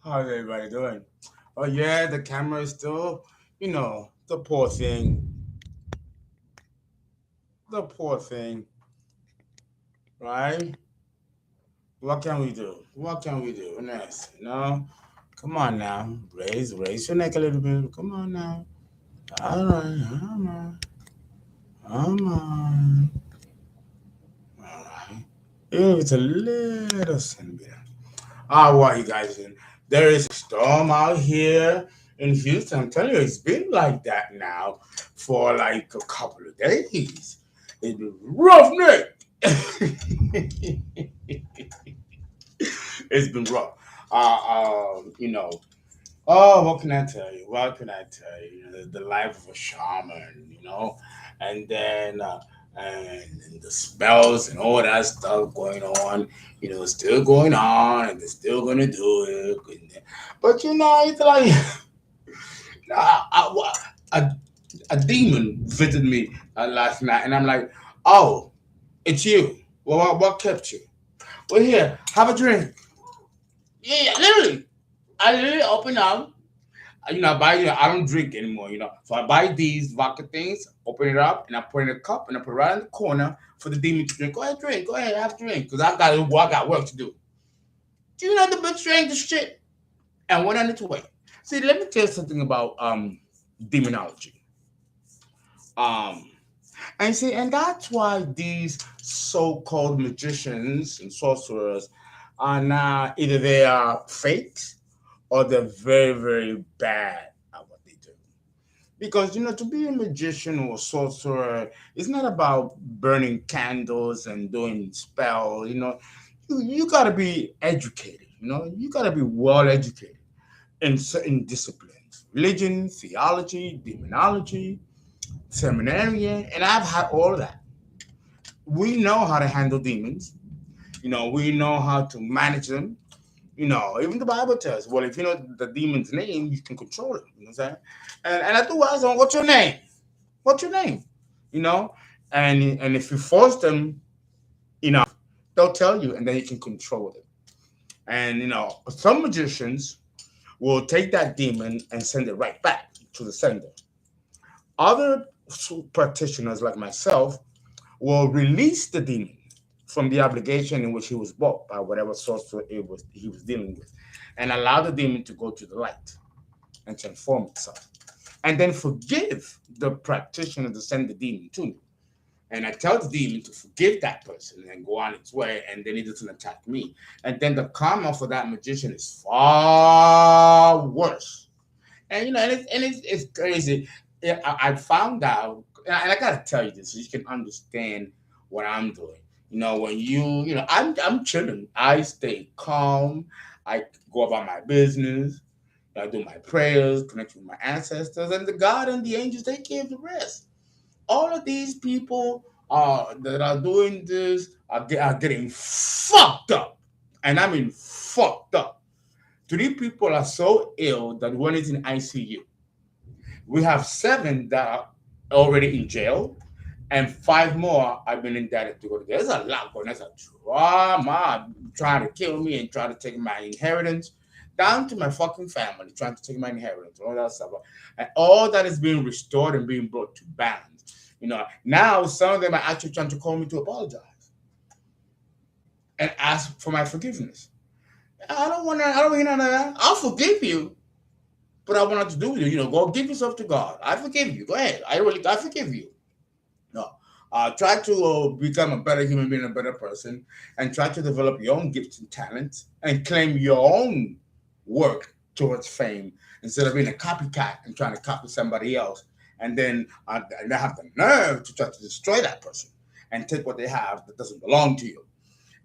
How's everybody doing? Oh yeah, the camera is still, the poor thing. The poor thing, right? What can we do? What can we do? Next, come on now, raise your neck a little bit. Come on now. All right, come on. All right. Even if it's a little centimeter. Ah, what you guys doing? There is a storm out here in Houston. I'm telling you, it's been like that now for like a couple of days. It's been roughneck. It's been rough. You know. Oh, what can I tell you? What can I tell you? The life of a shaman, and then and the spells and all that stuff going on, still going on, and they're still gonna do it. But it's like I, a, a demon visited me last night, and I'm like, oh, it's you. Well, what kept you? Well, here, have a drink. Yeah, literally. I literally open up. I buy, I don't drink anymore, So I buy these vodka things, open it up, and I put it in a cup, and I put it right in the corner for the demon to drink. Go ahead, drink. Go ahead, have a drink. Because I got work to do. Do you know the bitch drank the shit and went on its way? See, let me tell you something about demonology. Um, and see, and that's why these so-called magicians and sorcerers are now either they are fakes or they're very, very bad at what they do. Because to be a magician or sorcerer is not about burning candles and doing spells. You gotta be educated. You gotta be well educated in certain disciplines: religion, theology, demonology, seminarian, and I've had all of that. We know how to handle demons. We know how to manage them. Even the Bible tells, well, if you know the demon's name, you can control it. You know what I'm saying? And I do ask them, what's your name? What's your name? You know? And if you force them enough, they'll tell you, and then you can control it. And some magicians will take that demon and send it right back to the sender. Other practitioners like myself will release the demon from the obligation in which he was bought by whatever sorcerer he was dealing with, and allow the demon to go to the light and transform itself. And then forgive the practitioner to send the demon to me. And I tell the demon to forgive that person and go on its way, and then it doesn't attack me. And then the karma for that magician is far worse. And it's crazy. Yeah, I found out, and I gotta tell you this so you can understand what I'm doing. When I'm chilling. I stay calm. I go about my business. I do my prayers, connect with my ancestors, and the God and the angels take care of the rest. All of these people that are doing this are getting fucked up, and I mean fucked up. Three people are so ill that one is in ICU. We have seven that are already in jail, and five more have been indicted to go to jail. There's a lot going on. There's a drama trying to kill me and trying to take my inheritance, down to my fucking family, trying to take my inheritance, all that stuff. And all that is being restored and being brought to balance. Now some of them are actually trying to call me to apologize and ask for my forgiveness. I don't want to, I don't want none of that. I'll forgive you, but I want nothing to do with you. Go give yourself to God. I forgive you. Go ahead. I forgive you. No. Try to become a better human being, a better person, and try to develop your own gifts and talents and claim your own work towards fame instead of being a copycat and trying to copy somebody else. And then they have the nerve to try to destroy that person and take what they have that doesn't belong to you.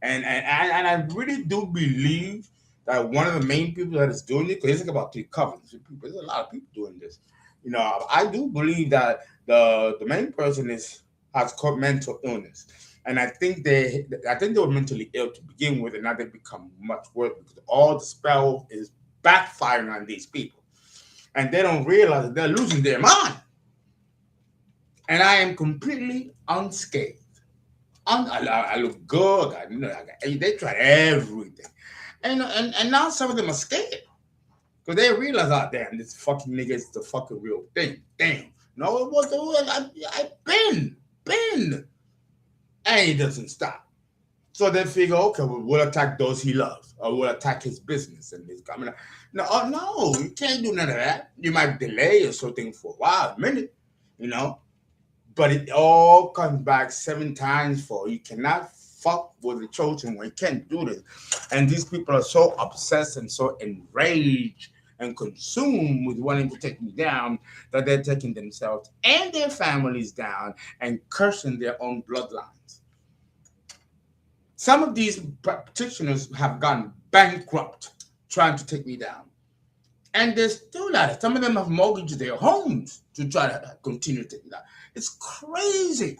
And I really do believe that one of the main people that is doing it, because it's like about three Covens. There's a lot of people doing this. I do believe that the main person has caught mental illness, and I think they were mentally ill to begin with, and now they become much worse because all the spell is backfiring on these people, and they don't realize that they're losing their mind. and I am completely unscathed. I look good. They tried everything, and now some of them are scared because they realize, oh damn, this fucking nigga is the fucking real thing. Damn, no, it was the I've been, and he doesn't stop. So they figure, okay, we'll attack those he loves, or we'll attack his business and his coming. No, oh, no, you can't do none of that. You might delay or something for a while, a minute, you know, but it all comes back 7 times for you cannot fuck with the chosen one. You can't do this. And these people are so obsessed and so enraged and consumed with wanting to take me down that they're taking themselves and their families down and cursing their own bloodlines. Some of these practitioners have gone bankrupt trying to take me down. And they're still at it. Some of them have mortgaged their homes to try to continue to take me down. It's crazy.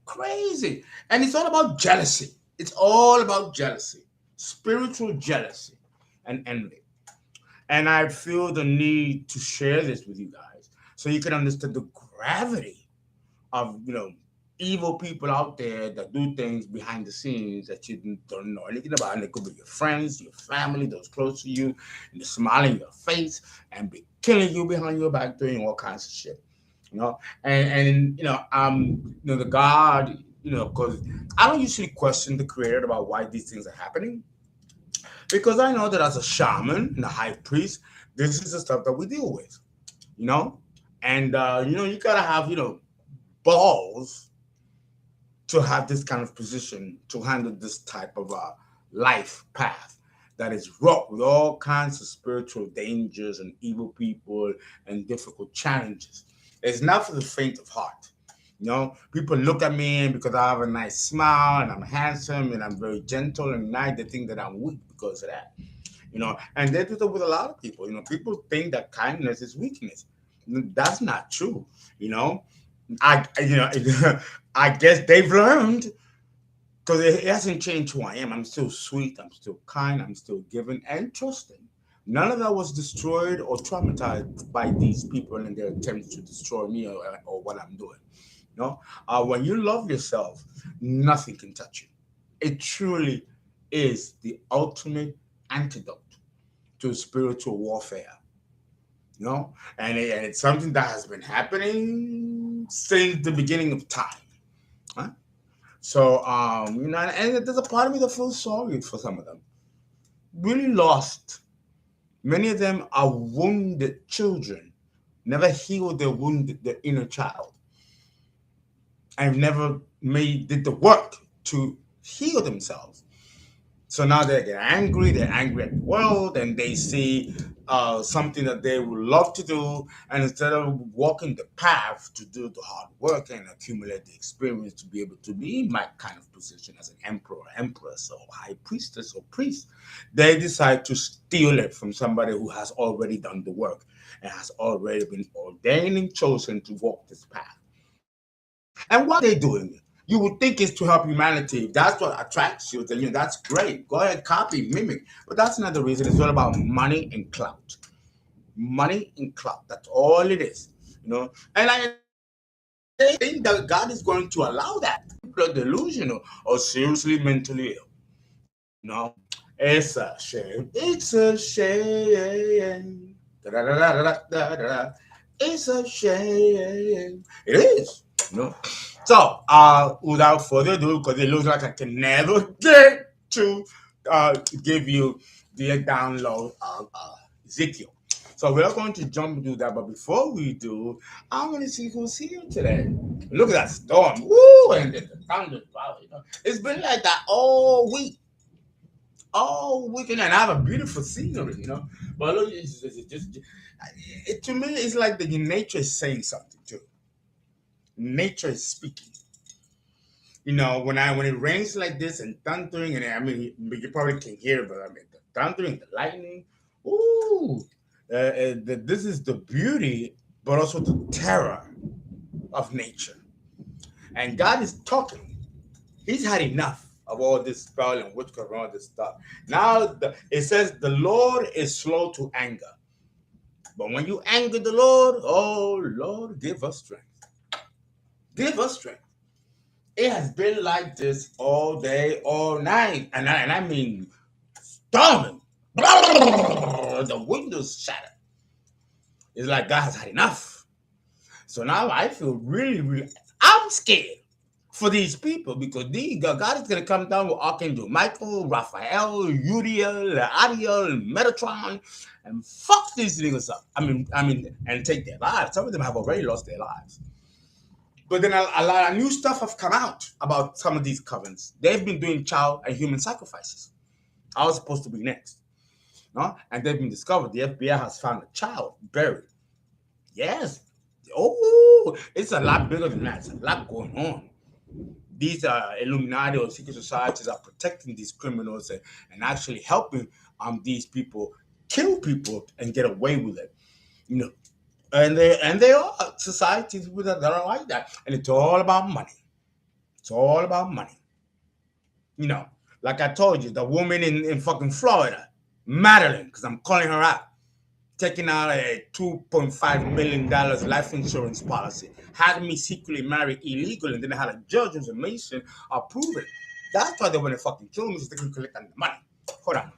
Crazy. And it's all about jealousy. It's all about jealousy. Spiritual jealousy and envy. And I feel the need to share this with you guys so you can understand the gravity of, evil people out there that do things behind the scenes that you don't know anything about. And it could be your friends, your family, those close to you, and they're smiling in your face and be killing you behind your back, doing all kinds of shit. The God, because I don't usually question the creator about why these things are happening. Because I know that as a shaman and a high priest, this is the stuff that we deal with, and you gotta have, balls to have this kind of position to handle this type of life path that is wrought with all kinds of spiritual dangers and evil people and difficult challenges. It's not for the faint of heart. People look at me and because I have a nice smile and I'm handsome and I'm very gentle and nice, they think that I'm weak because of that. And they do that with a lot of people. People think that kindness is weakness. That's not true. I I guess they've learned because it hasn't changed who I am. I'm still sweet. I'm still kind. I'm still giving and trusting. None of that was destroyed or traumatized by these people and their attempts to destroy me or what I'm doing. When you love yourself, nothing can touch you. It truly is the ultimate antidote to spiritual warfare. And it's something that has been happening since the beginning of time. Huh? So, and there's a part of me that feels sorry for some of them. Really lost. Many of them are wounded children, never healed their inner child, and never did the work to heal themselves. So now they're angry at the world, and they see something that they would love to do, and instead of walking the path to do the hard work and accumulate the experience to be able to be in my kind of position as an emperor, empress, or high priestess or priest, they decide to steal it from somebody who has already done the work and has already been ordained and chosen to walk this path. And why are they doing it? You would think it's to help humanity. If that's what attracts you, then that's great. Go ahead, copy, mimic. But that's not the reason. It's all about money and clout. Money and clout. That's all it is. And they think that God is going to allow that. People are delusional or seriously mentally ill. It's a shame. It's a shame. Da-da-da-da-da-da-da. It's a shame. It is. So, without further ado, because it looks like I can never get to give you the download of Ezekiel. So we're going to jump into that, but before we do, I'm going to see who's here today. Look at that storm. Woo! And the thunder. Wow, it's been like that all week. All weekend, and I have a beautiful scenery, But look, to me, it's like the nature is saying something too. Nature is speaking. When it rains like this and thundering, and you probably can hear it, but the thundering, the lightning. Ooh, this is the beauty, but also the terror of nature. And God is talking. He's had enough of all this spell and witchcraft and all this stuff. Now it says the Lord is slow to anger, but when you anger the Lord, oh Lord, give us strength. give us strength. It has been like this all day, all night, and I mean storming. The windows shattered. It's like God has had enough. So now I feel really, really, I'm scared for these people because God is going to come down with Archangel Michael, Raphael, Uriel, Ariel, Metatron, and fuck these niggas up. And take their lives. Some of them have already lost their lives. But then a lot of new stuff have come out about some of these covens. They've been doing child and human sacrifices. I was supposed to be next. No? And they've been discovered. The FBI has found a child buried. Yes. Oh, it's a lot bigger than that. It's a lot going on. These Illuminati or secret societies are protecting these criminals and actually helping these people kill people and get away with it. You know, and they are societies that are like that, and it's all about money. It's all about money. You know, like I told you, the woman in fucking Florida, Madeline, because I'm calling her out, taking out a $2.5 million life insurance policy, had me secretly married illegal, and then I had a judge who's a Mason approve it. That's why they want to fucking kill me, so they can collect on the money. Hold on.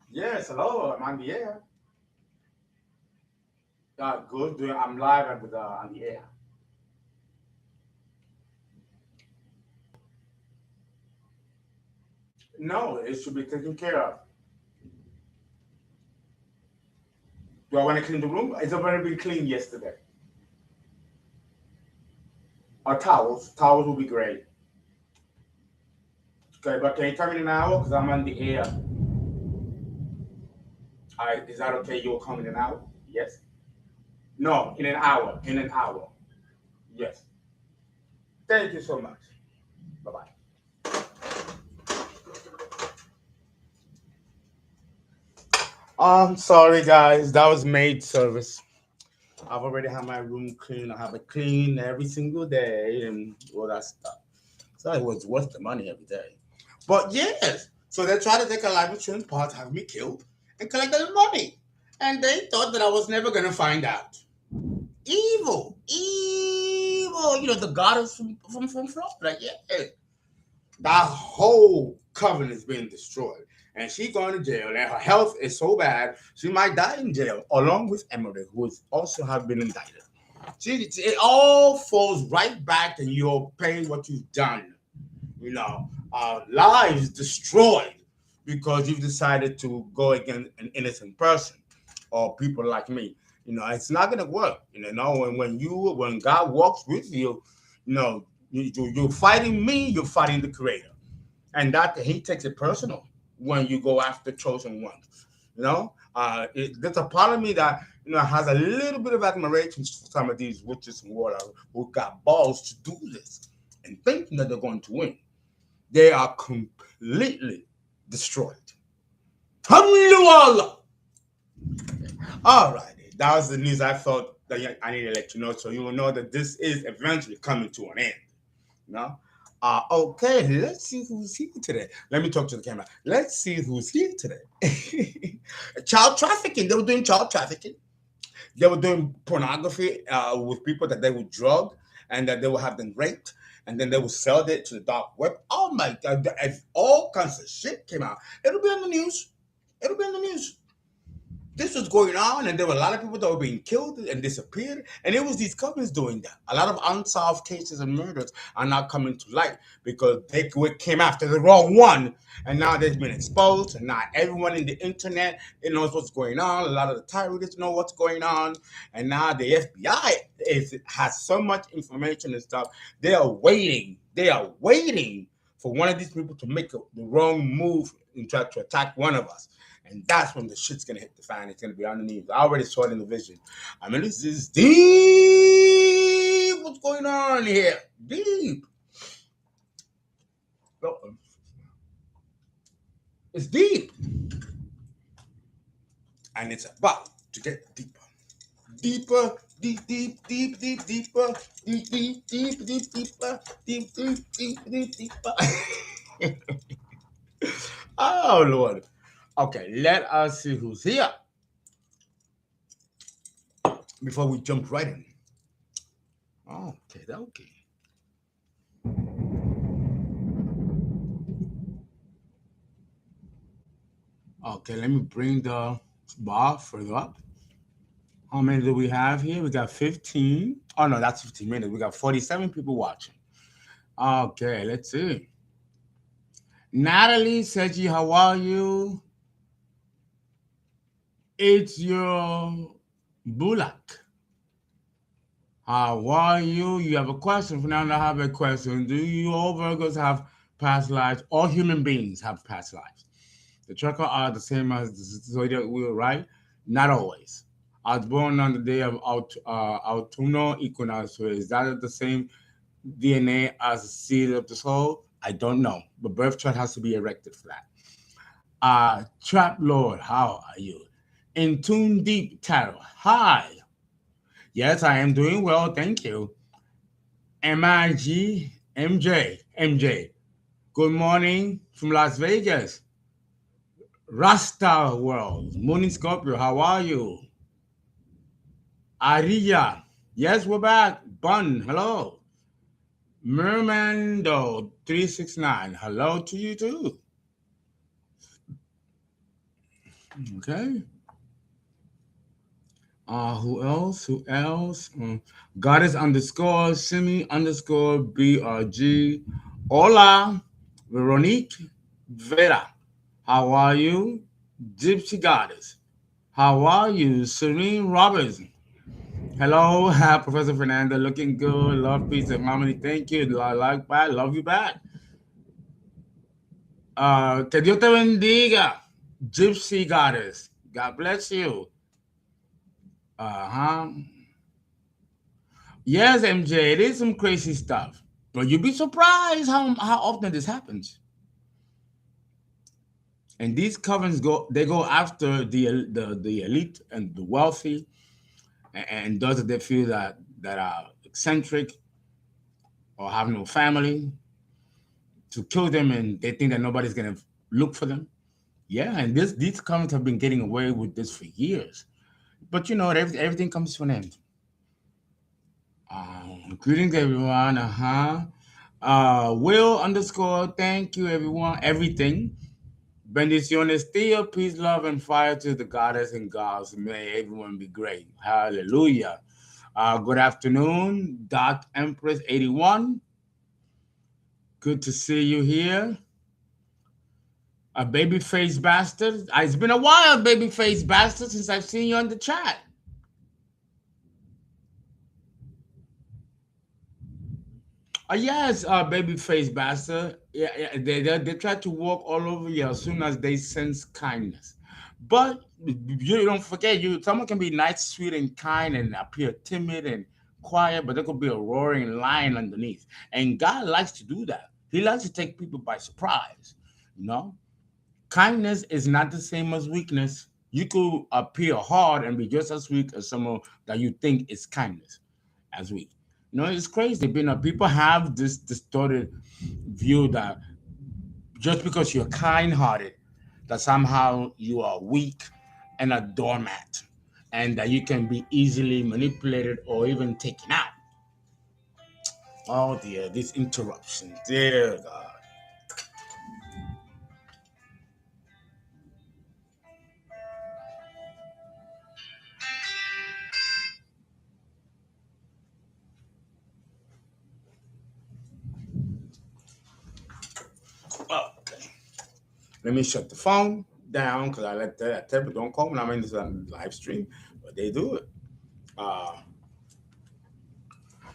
Yes, hello, I'm on the air. Good. I'm live on the air. No, it should be taken care of. Do I want to clean the room? It's already been cleaned yesterday. Or towels. Towels will be great. Okay, but can you tell me in an hour? Because I'm on the air. All right, is that okay? You'll come in an hour? Yes? No, in an hour. In an hour. Yes. Thank you so much. Bye-bye. I'm sorry, guys. That was maid service. I've already had my room clean. I have it clean every single day and all that stuff. So it was worth the money every day. But yes, so they tried to take a life insurance part, have me killed, and collect the money. And they thought that I was never going to find out. Evil. Evil. You know, the goddess from Florida. Yeah. That whole coven is being destroyed. And she's going to jail, and her health is so bad, she might die in jail, along with Emily, who is also have been indicted. See, it all falls right back, and you're paying what you've done. You know, lives destroyed because you've decided to go against an innocent person or people like me. You know, it's not gonna work. You know, when God walks with you, you know, you're fighting me, you're fighting the Creator, and that He takes it personal when you go after chosen ones. You know, there's a part of me that has a little bit of admiration for some of these witches and warlocks who got balls to do this and thinking that they're going to win. They are completely destroyed. Alhamdulillah. All right, that was the news I thought that I needed to let you know, so you will know that this is eventually coming to an end. You know? Okay, let's see who's here today. Let me talk to the camera. Let's see who's here today. Child trafficking. They were doing child trafficking. They were doing pornography with people that they would drug and that they would have them raped, and then they would sell it to the dark web. Oh my God, all kinds of shit came out. It'll be on the news. It'll be on the news. This was going on, and there were a lot of people that were being killed and disappeared, and it was these companies doing that. A lot of unsolved cases and murders are now coming to light because they came after the wrong one, and now they've been exposed, and now everyone in the internet knows what's going on. A lot of the terrorists know what's going on, and now the FBI has so much information and stuff. They are waiting. They are waiting for one of these people to make the wrong move and try to attack one of us. And that's when the shit's gonna hit the fan. It's gonna be on the news. I already saw it in the vision. I mean, this is deep. What's going on here? Deep. It's deep. And it's about to get deeper. Deeper, deep, deep, deep, deep, deeper, deep, deep, deep, deep, deeper, deep, deep, deep, deep, deeper. Oh Lord. Okay, let us see who's here. before we jump right in. Okay, okay. Okay, let me bring the bar further up. How many do we have here? We got 15. Oh, no, that's 15 minutes. We got 47 people watching. Okay, let's see. Natalie Seji, how are you? It's your Bulak. How are you? You have a question. Fernando, I have a question. Do you all Virgos have past lives? All human beings have past lives. The chakra are the same as the zodiac wheel, right? Not always. I was born on the day of autumnal equinox. So is that the same DNA as the seed of the soul? I don't know. The birth chart has to be erected for that. Trap Lord, how are you? In Tune Deep Tarot, hi. Yes, I am doing well, thank you. MIG, MJ. Good morning from Las Vegas. Rasta World, Morning Scorpio, how are you? Aria, yes, we're back. Bun, hello. Mermando 369, hello to you too. Okay. Who else? Who else? Goddess underscore Simi underscore BRG. Hola, Veronique Vera. How are you? Gypsy Goddess. How are you? Serene Roberts. Hello, Professor Fernando. Looking good. Love, peace, and harmony. Thank you. I like back. Love you back. Que Dios te bendiga. Gypsy Goddess. God bless you. Uh-huh. Yes, MJ, it is some crazy stuff. But you'd be surprised how often this happens. And these covens go after the elite and the wealthy and those that they feel that are eccentric or have no family to kill them, and they think that nobody's gonna look for them. Yeah, and these covens have been getting away with this for years. But everything comes to an end. Greetings everyone. Will underscore, thank you everyone. Everything. Bendiciones, Theo, peace, love, and fire to the goddess and gods. May everyone be great. Hallelujah. Good afternoon, Dot Empress 81. Good to see you here. A baby face bastard. It's been a while, baby face bastard, since I've seen you on the chat. Yes, babyface bastard. Yeah, they try to walk all over you as soon as they sense kindness. But you don't forget, someone can be nice, sweet, and kind, and appear timid and quiet, but there could be a roaring lion underneath. And God likes to do that. He likes to take people by surprise. You know, kindness is not the same as weakness. You could appear hard and be just as weak as someone that you think is kindness as weak. It's crazy. People have this distorted view that just because you're kind-hearted, that somehow you are weak and a doormat, and that you can be easily manipulated or even taken out. Oh dear, this interruption, dear God. Oh, okay. Let me shut the phone down because I tell people don't call when I'm in this live stream, but they do it.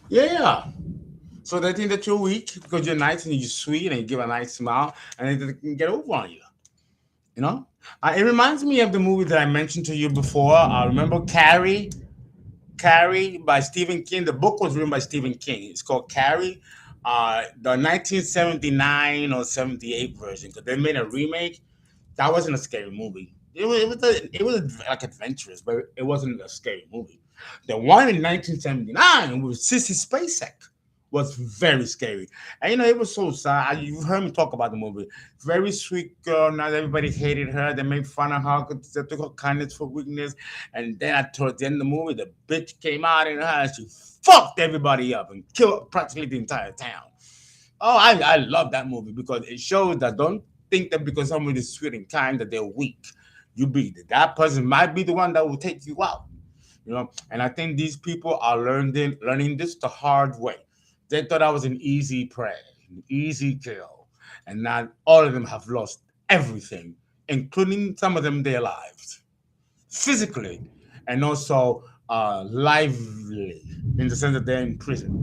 Yeah. So they think that you're weak because you're nice and you're sweet and you give a nice smile and they can get over on you. You know, it reminds me of the movie that I mentioned to you before. Remember Carrie? Carrie by Stephen King. The book was written by Stephen King. It's called Carrie. The 1979 or 78 version, because they made a remake. That wasn't a scary movie. It was like adventurous, but it wasn't a scary movie. The one in 1979 was Sissy Spacek was very scary. And it was so sad. You've heard me talk about the movie. Very sweet girl. Not everybody hated her. They made fun of her because they took her kindness for weakness. And then towards the end of the movie, the bitch came out in her and she fucked everybody up and killed practically the entire town. Oh, I love that movie because it shows that don't think that because somebody is sweet and kind that they're weak. You be that person might be the one that will take you out. And I think these people are learning this the hard way. They thought I was an easy prey, an easy kill, and now all of them have lost everything, including some of them their lives, physically, and also lively in the sense that they're in prison.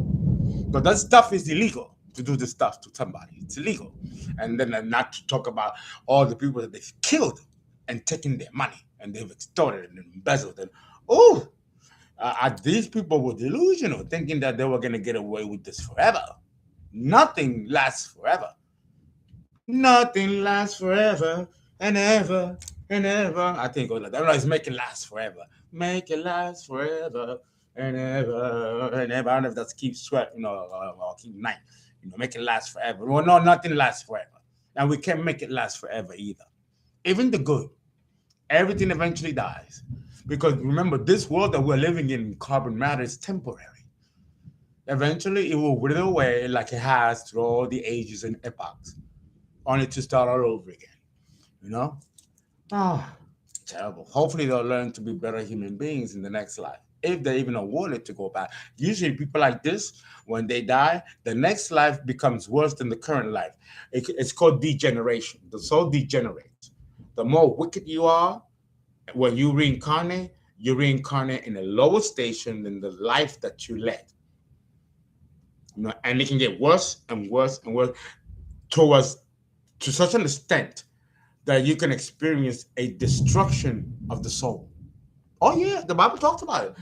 But that stuff is illegal to do this stuff to somebody. It's illegal, and then not to talk about all the people that they've killed and taken their money and they've extorted and embezzled and oh, these people were delusional, thinking that they were going to get away with this forever. Nothing lasts forever. Nothing lasts forever and ever and ever. I think all of that. It's make it last forever. Make it last forever and ever and ever. I don't know if that's keep sweat, or keep night. Make it last forever. Well, no, nothing lasts forever. And we can't make it last forever either. Even the good. Everything eventually dies. Because remember, this world that we're living in, carbon matter, is temporary. Eventually, it will wither away like it has through all the ages and epochs, only to start all over again. Ah, terrible. Hopefully, they'll learn to be better human beings in the next life, if they even awarded to go back. Usually, people like this, when they die, the next life becomes worse than the current life. It's called degeneration. The soul degenerates. The more wicked you are, when you reincarnate in a lower station than the life that you led. And it can get worse and worse and worse to such an extent that you can experience a destruction of the soul. Oh yeah, the Bible talks about it.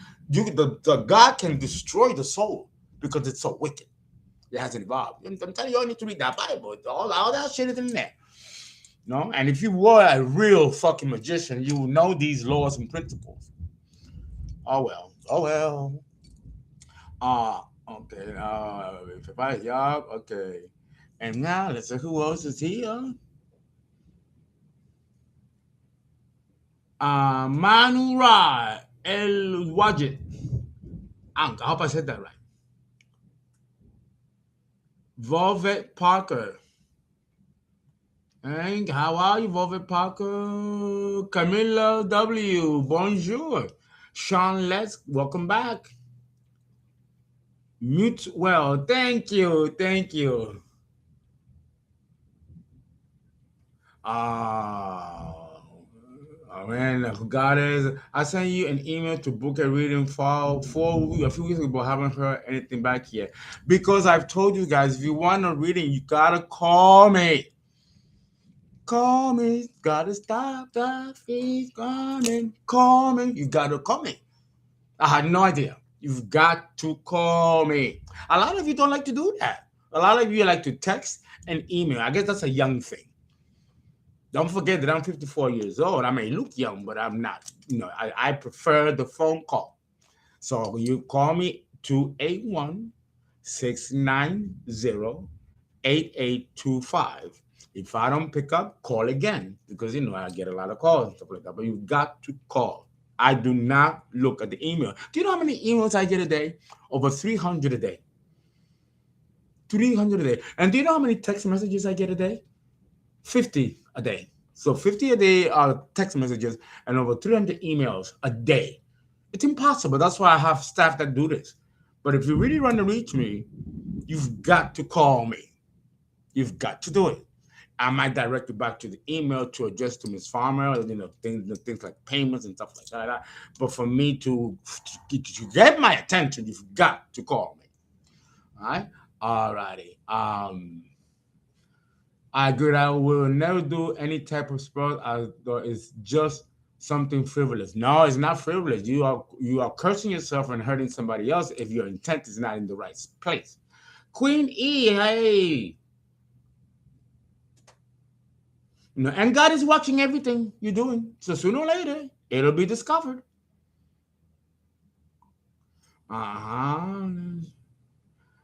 The God can destroy the soul because it's so wicked. It hasn't evolved. I'm telling you, you need to read that Bible. All that shit is in there. And if you were a real fucking magician, you would know these laws and principles. Oh well. Okay. Okay. And now let's see who else is here. Manura El Wajid. I hope I said that right. Volvet Parker. And how are you, Volvet Parker? Camilla W. Bonjour. Sean Let's, welcome back. Mute well. Thank you. Man, Goddess, I sent you an email to book a reading for a few weeks ago, but haven't heard anything back yet. Because I've told you guys, if you want a reading, you gotta call me. Call me. Gotta stop the feet coming. Call me. You gotta call me. I had no idea. You've got to call me. A lot of you don't like to do that. A lot of you like to text and email. I guess that's a young thing. Don't forget that I'm 54 years old. I may look young, but I'm not. I prefer the phone call. So you call me 281-690-8825. If I don't pick up, call again because I get a lot of calls and stuff like that. But you've got to call. I do not look at the email. Do you know how many emails I get a day? Over 300 a day. 300 a day. And do you know how many text messages I get a day? 50 a day. So 50 a day are text messages and over 300 emails a day. It's impossible. That's why I have staff that do this. But if you really want to reach me, you've got to call me. You've got to do it. I might direct you back to the email to address to Ms. Farmer, things like payments and stuff like that. But for me to get my attention, you've got to call me. All right? All righty. I agree that I will never do any type of sport as though it's just something frivolous. No, it's not frivolous. You are cursing yourself and hurting somebody else if your intent is not in the right place. Queen E, hey. And God is watching everything you're doing. So sooner or later, it'll be discovered.